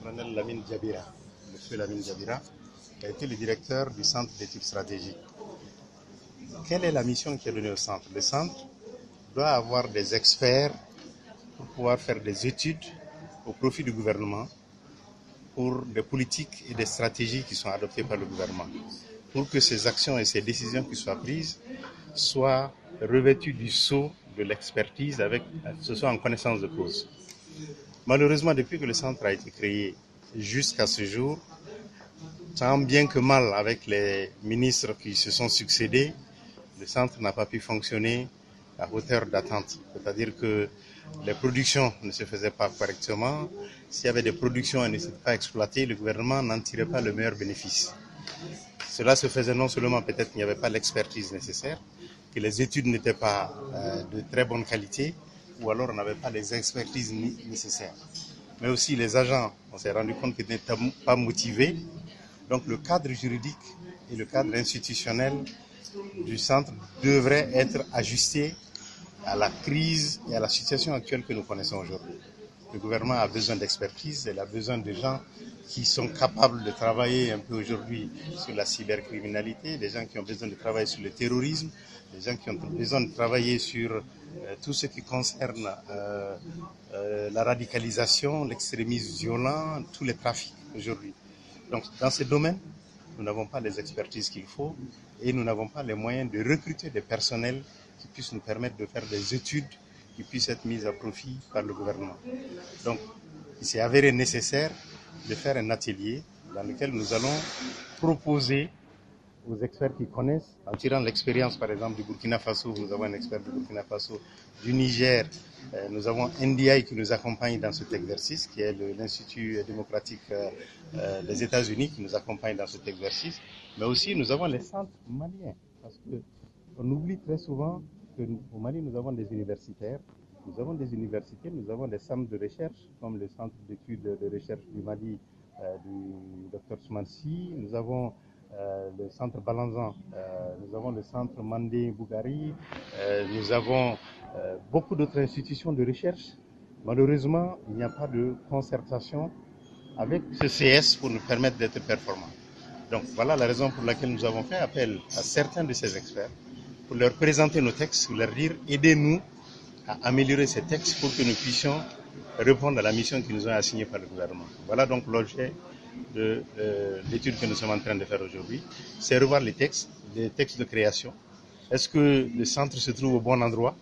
colonel Lamine Diabira, monsieur Lamine Diabira, qui a été le directeur du Centre d'études stratégiques. Quelle est la mission qui est donnée au centre? Le centre doit avoir des experts pour pouvoir faire des études au profit du gouvernement pour des politiques et des stratégies qui sont adoptées par le gouvernement, pour que ces actions et ces décisions qui soient prises soient revêtues du sceau de l'expertise, avec ce soit en connaissance de cause. Malheureusement, depuis que le centre a été créé jusqu'à ce jour, tant bien que mal avec les ministres qui se sont succédés, le centre n'a pas pu fonctionner à hauteur d'attente. C'est-à-dire que les productions ne se faisaient pas correctement. S'il y avait des productions et ne s'étaient pas exploitées, le gouvernement n'en tirait pas le meilleur bénéfice. Cela se faisait non seulement peut-être qu'il n'y avait pas l'expertise nécessaire, que les études n'étaient pas de très bonne qualité, ou alors on n'avait pas les expertises nécessaires. Mais aussi les agents, on s'est rendu compte qu'ils n'étaient pas motivés. Donc le cadre juridique et le cadre institutionnel du centre devrait être ajusté à la crise et à la situation actuelle que nous connaissons aujourd'hui. Le gouvernement a besoin d'expertise, il a besoin de gens qui sont capables de travailler un peu aujourd'hui sur la cybercriminalité, des gens qui ont besoin de travailler sur le terrorisme, des gens qui ont besoin de travailler sur tout ce qui concerne la radicalisation, l'extrémisme violent, tous les trafics aujourd'hui. Donc dans ces domaines, nous n'avons pas les expertises qu'il faut et nous n'avons pas les moyens de recruter des personnels qui puissent nous permettre de faire des études qui puissent être mises à profit par le gouvernement. Donc, il s'est avéré nécessaire de faire un atelier dans lequel nous allons proposer aux experts qui connaissent, en tirant l'expérience par exemple du Burkina Faso, nous avons un expert du Burkina Faso, du Niger, nous avons NDI qui nous accompagne dans cet exercice, qui est l'Institut démocratique des États-Unis qui nous accompagne dans cet exercice, mais aussi nous avons les centres maliens, parce qu'on oublie très souvent qu'au Mali nous avons des universitaires, nous avons des universités, nous avons des centres de recherche, comme le centre d'études de recherche du Mali du Dr Soumansi, nous avons le centre Balanzan, nous avons le centre Mandé Bougari, nous avons beaucoup d'autres institutions de recherche. Malheureusement, il n'y a pas de concertation avec ce CS pour nous permettre d'être performants. Donc voilà la raison pour laquelle nous avons fait appel à certains de ces experts pour leur présenter nos textes, pour leur dire aidez-nous à améliorer ces textes pour que nous puissions répondre à la mission qui nous est assignée par le gouvernement. Voilà donc l'objet de l'étude que nous sommes en train de faire aujourd'hui. C'est revoir les textes de création. Est-ce que le centre se trouve au bon endroit?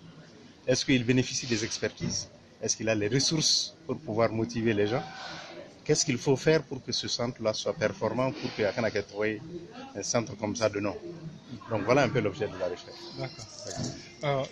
Est-ce qu'il bénéficie des expertises? Est-ce qu'il a les ressources pour pouvoir motiver les gens? Qu'est-ce qu'il faut faire pour que ce centre-là soit performant, pour qu'il y ait un centre comme ça de nom? Donc voilà un peu l'objet de la recherche. D'accord.